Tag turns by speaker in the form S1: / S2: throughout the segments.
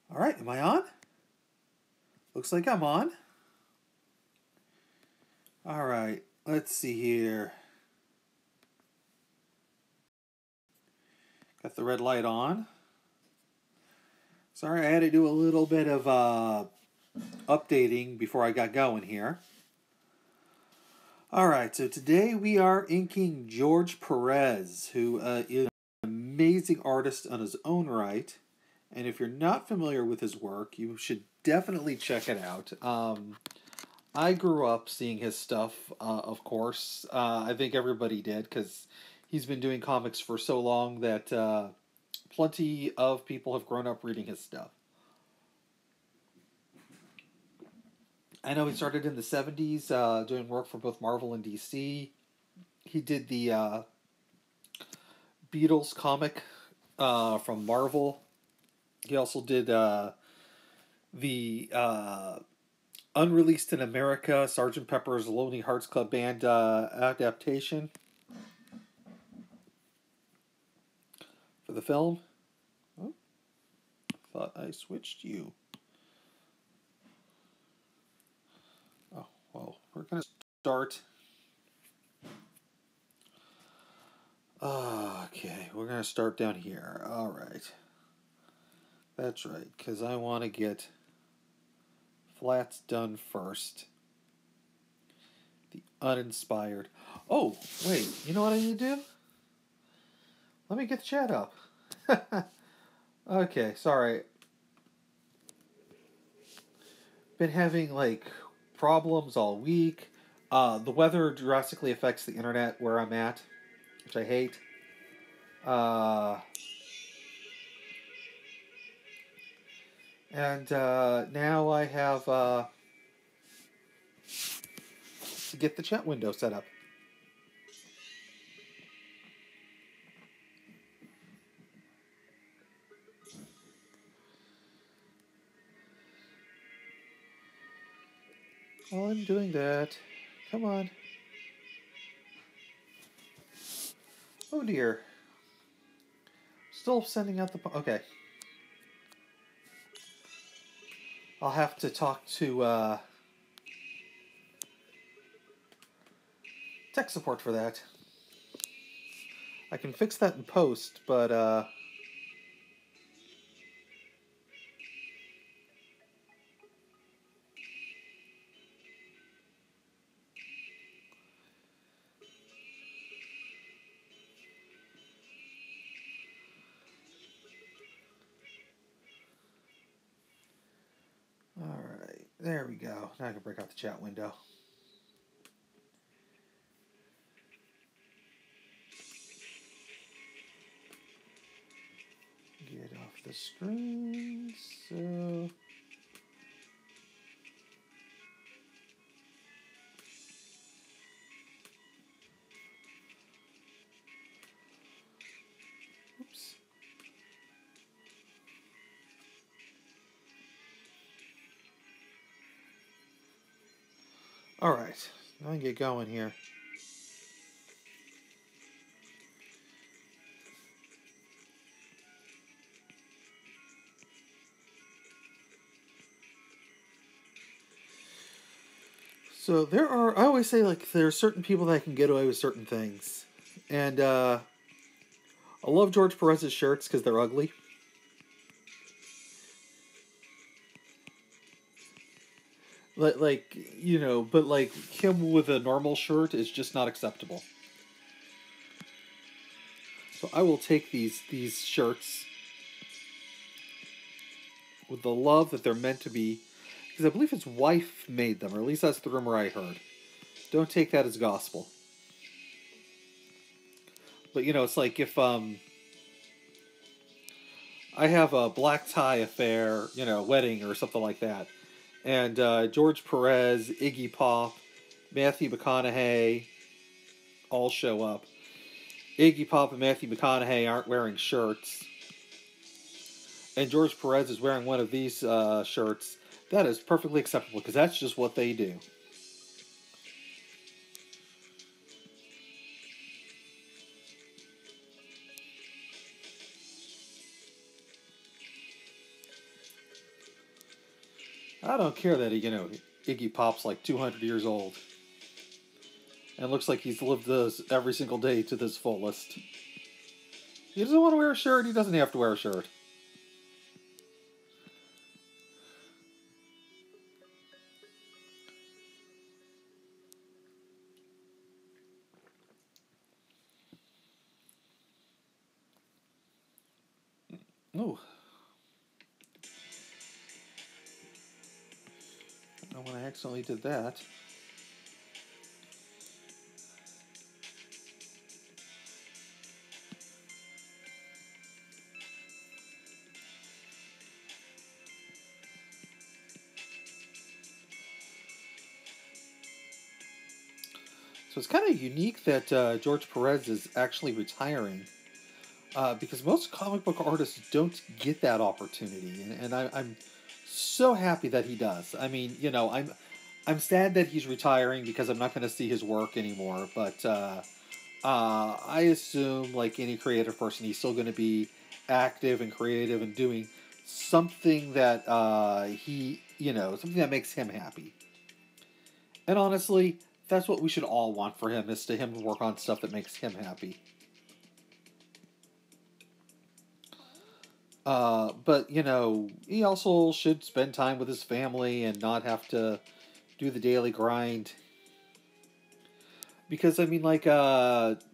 S1: All right, am I on? Looks like I'm on. All right, let's see here. Got the red light on. Sorry, I had to do a little bit of updating before I got going here. All right, so today we are inking George Pérez, who is an amazing artist on his own right. And if you're not familiar with his work, you should definitely check it out. I grew up seeing his stuff, of course. I think everybody did, because he's been doing comics for so long that plenty of people have grown up reading his stuff. I know he started in the 70s doing work for both Marvel and DC. He did the Beatles comic from Marvel. He also did the unreleased in America Sgt. Pepper's Lonely Hearts Club Band adaptation for the film. Oh, thought I switched you. Oh, well, we're going to start. Okay, we're going to start down here. All right. That's right, because I want to get flats done first. The uninspired. Oh, wait, you know what I need to do? Let me get the chat up. Okay, sorry. Been having, problems all week. The weather drastically affects the internet where I'm at, which I hate. And now I have to get the chat window set up. While I'm doing that, come on. Oh dear. Still sending out the... Okay. I'll have to talk to tech support for that. I can fix that in post, but alright, there we go. Now I can break out the chat window. Get off the screen, so... Oops. Alright, now I can get going here. So there are, I always say, there are certain people that can get away with certain things. And I love George Perez's shirts because they're ugly. But him with a normal shirt is just not acceptable. So I will take these shirts with the love that they're meant to be. Because I believe his wife made them, or at least that's the rumor I heard. Don't take that as gospel. But, it's like if I have a black tie affair, wedding or something like that, and George Pérez, Iggy Pop, Matthew McConaughey all show up. Iggy Pop and Matthew McConaughey aren't wearing shirts, and George Pérez is wearing one of these shirts. That is perfectly acceptable, because that's just what they do. I don't care that Iggy Pop's like 200 years old and looks like he's lived this every single day to this fullest. He doesn't want to wear a shirt. He doesn't have to wear a shirt. Oh, I when I accidentally did that. So it's kind of unique that George Perez is actually retiring because most comic book artists don't get that opportunity, and I'm so happy that he does. I mean, I'm sad that he's retiring because I'm not going to see his work anymore. But I assume, like any creative person, he's still going to be active and creative and doing something that something that makes him happy. And honestly, that's what we should all want for him, is to him to work on stuff that makes him happy. But he also should spend time with his family and not have to do the daily grind. Because I mean, like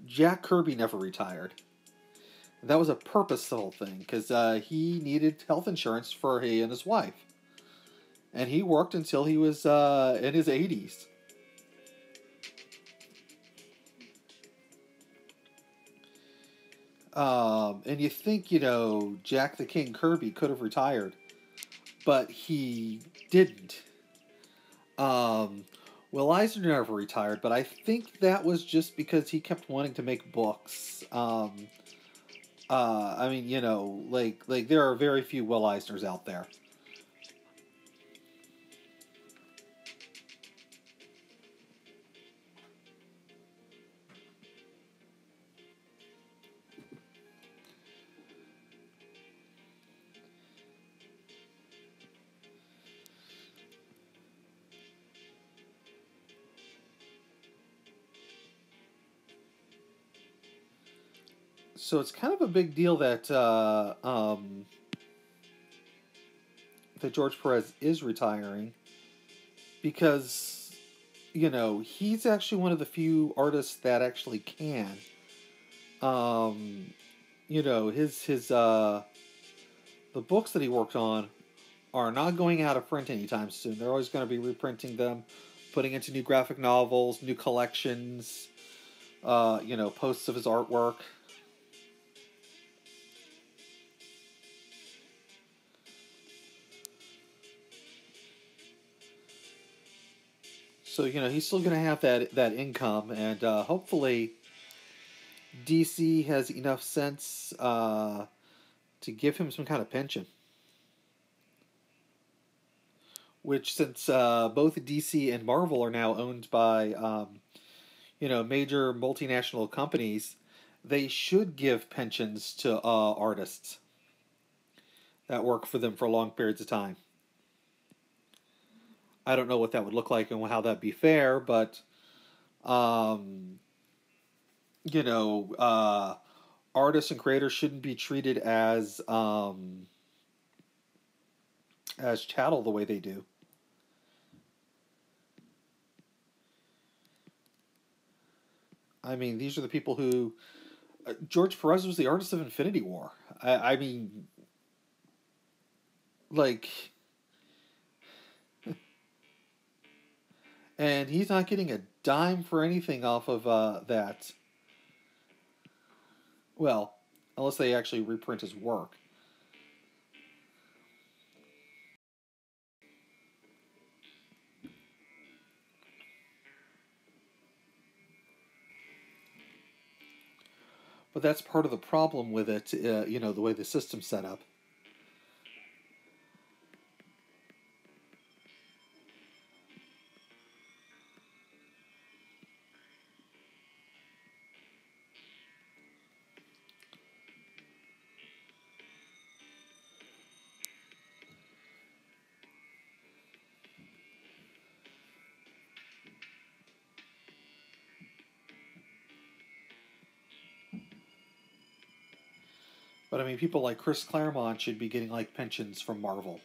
S1: Jack Kirby never retired. That was a purposeful thing because he needed health insurance for he and his wife, and he worked until he was in his 80s. And you think, Jack the King Kirby could have retired, but he didn't. Um, Will Eisner never retired, but I think that was just because he kept wanting to make books. I mean, like there are very few Will Eisners out there. So it's kind of a big deal that George Perez is retiring because he's actually one of the few artists that actually can. Um, his the books that he worked on are not going out of print anytime soon. They're always going to be reprinting them, putting into new graphic novels, new collections, posts of his artwork. So he's still going to have that income, and hopefully DC has enough sense to give him some kind of pension. Which, since both DC and Marvel are now owned by major multinational companies, they should give pensions to artists that work for them for long periods of time. I don't know what that would look like and how that'd be fair, but um, you know, uh, artists and creators shouldn't be treated as chattel the way they do. I mean, these are the people who George Perez was the artist of Infinity War. I mean, like, and he's not getting a dime for anything off of that. Well, unless they actually reprint his work. But that's part of the problem with it, the way the system's set up. But I mean, people like Chris Claremont should be getting like pensions from Marvel.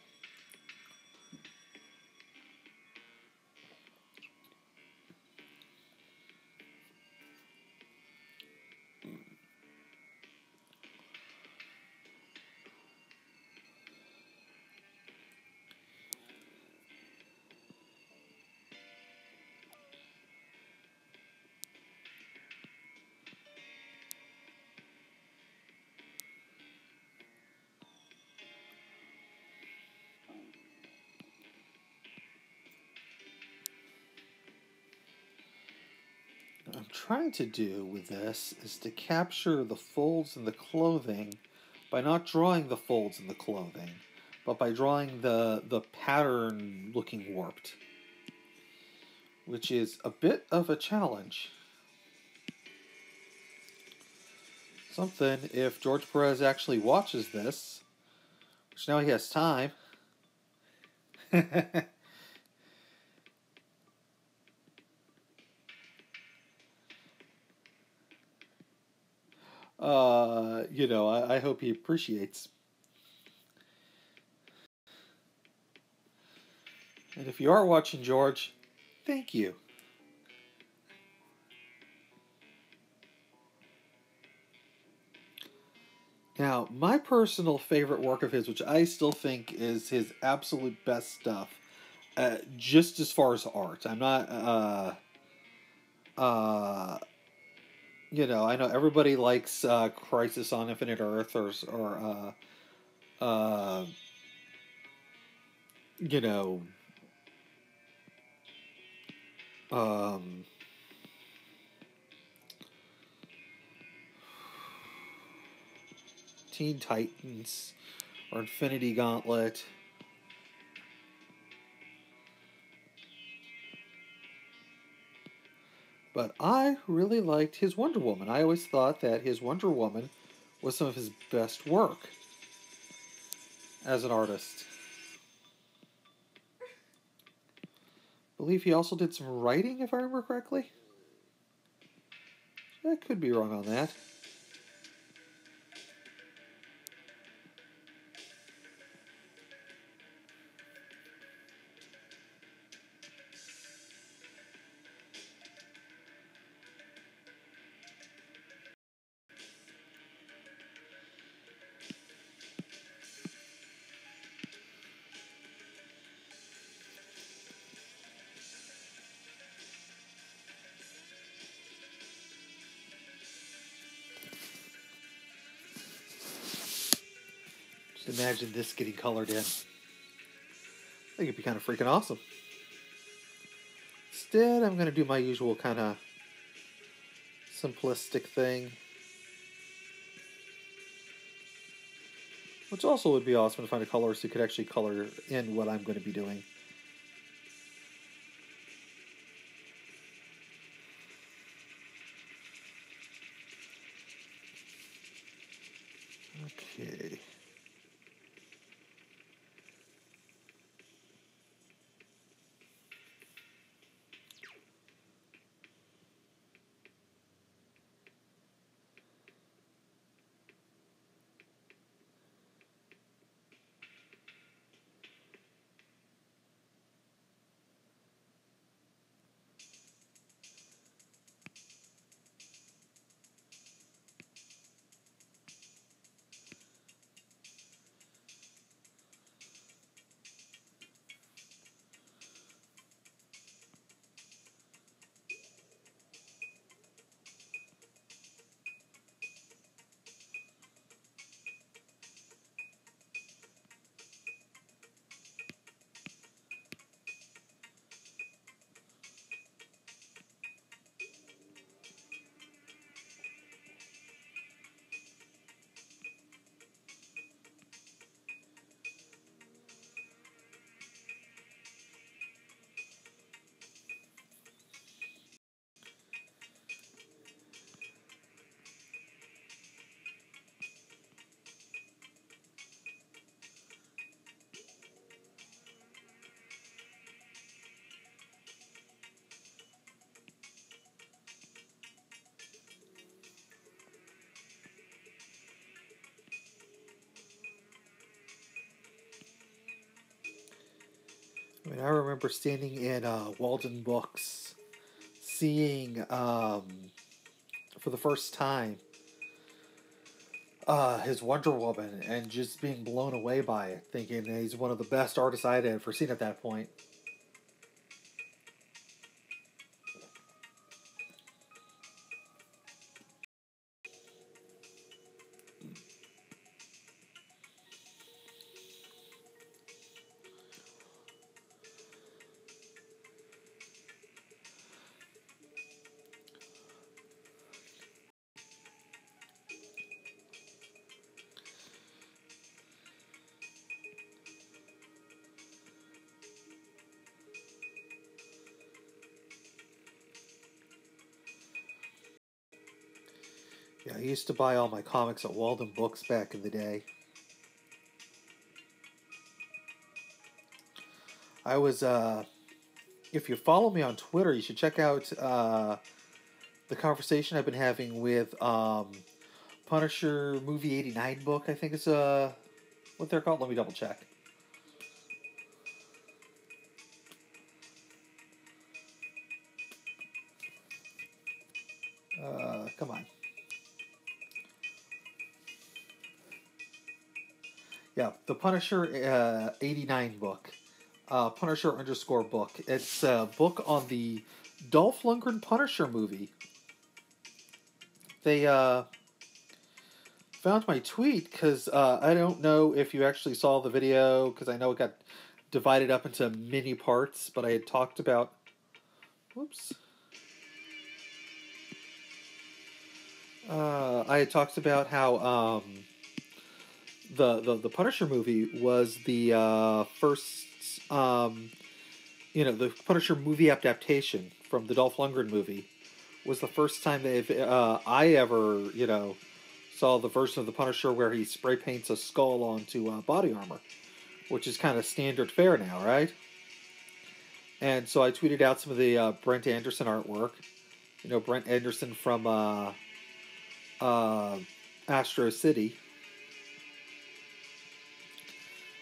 S1: What I'm trying to do with this is to capture the folds in the clothing by not drawing the folds in the clothing, but by drawing the pattern looking warped, which is a bit of a challenge. Something, if George Pérez actually watches this, which now he has time. I hope he appreciates. And if you are watching, George, thank you. Now, my personal favorite work of his, which I still think is his absolute best stuff, just as far as art. I'm not, I know everybody likes Crisis on Infinite Earth or you know, um, Teen Titans or Infinity Gauntlet. But I really liked his Wonder Woman. I always thought that his Wonder Woman was some of his best work as an artist. I believe he also did some writing, if I remember correctly. I could be wrong on that. Just imagine this getting colored in. I think it'd be kind of freaking awesome. Instead, I'm going to do my usual kind of simplistic thing. Which also would be awesome to find a colorist who could actually color in what I'm going to be doing. Okay. I mean, I remember standing in Walden Books, seeing for the first time his Wonder Woman, and just being blown away by it, thinking he's one of the best artists I had ever seen at that point. Yeah, I used to buy all my comics at Walden Books back in the day. I was, if you follow me on Twitter, you should check out the conversation I've been having with Punisher Movie 89 book, I think is what they're called. Let me double check. Come on. Yeah, the Punisher 89 book. Punisher underscore book. It's a book on the Dolph Lundgren Punisher movie. They found my tweet because I don't know if you actually saw the video, because I know it got divided up into many parts, but I had talked about... Whoops. I had talked about how the Punisher movie was the first, the Punisher movie adaptation from the Dolph Lundgren movie was the first time I ever, saw the version of the Punisher where he spray paints a skull onto body armor, which is kind of standard fare now, right? And so I tweeted out some of the Brent Anderson artwork. Brent Anderson from Astro City.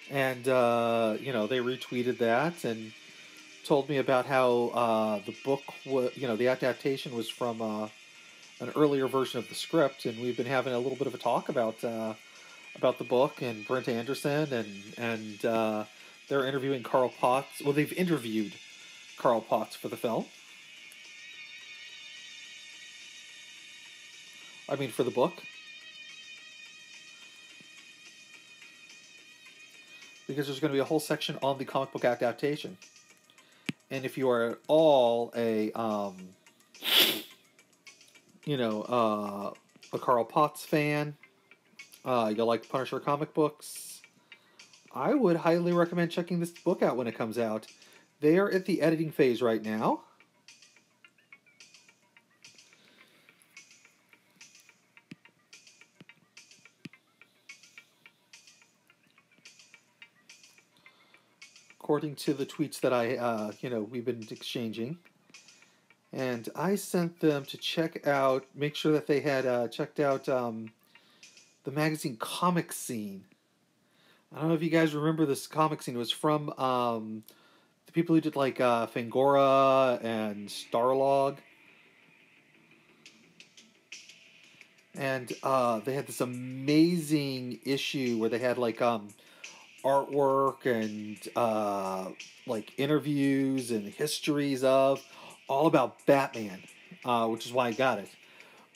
S1: And, they retweeted that and told me about how the book, the adaptation was from an earlier version of the script, and we've been having a little bit of a talk about the book and Brent Anderson, and they're interviewing Carl Potts. Well, they've interviewed Carl Potts for the film. I mean, for the book. Because there's going to be a whole section on the comic book adaptation. And if you are at all a Carl Potts fan, you like Punisher comic books, I would highly recommend checking this book out when it comes out. They are at the editing phase right now. According to the tweets that we've been exchanging. And I sent them to check out, make sure that they had checked out the magazine Comic Scene. I don't know if you guys remember this comic scene. It was from the people who did like Fangora and Starlog. And they had this amazing issue where they had like artwork and like interviews and histories of all about Batman, which is why I got it.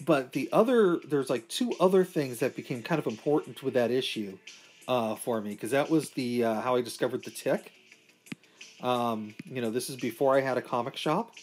S1: But there's like two other things that became kind of important with that issue for me, because that was the how I discovered the Tick. This is before I had a comic shop.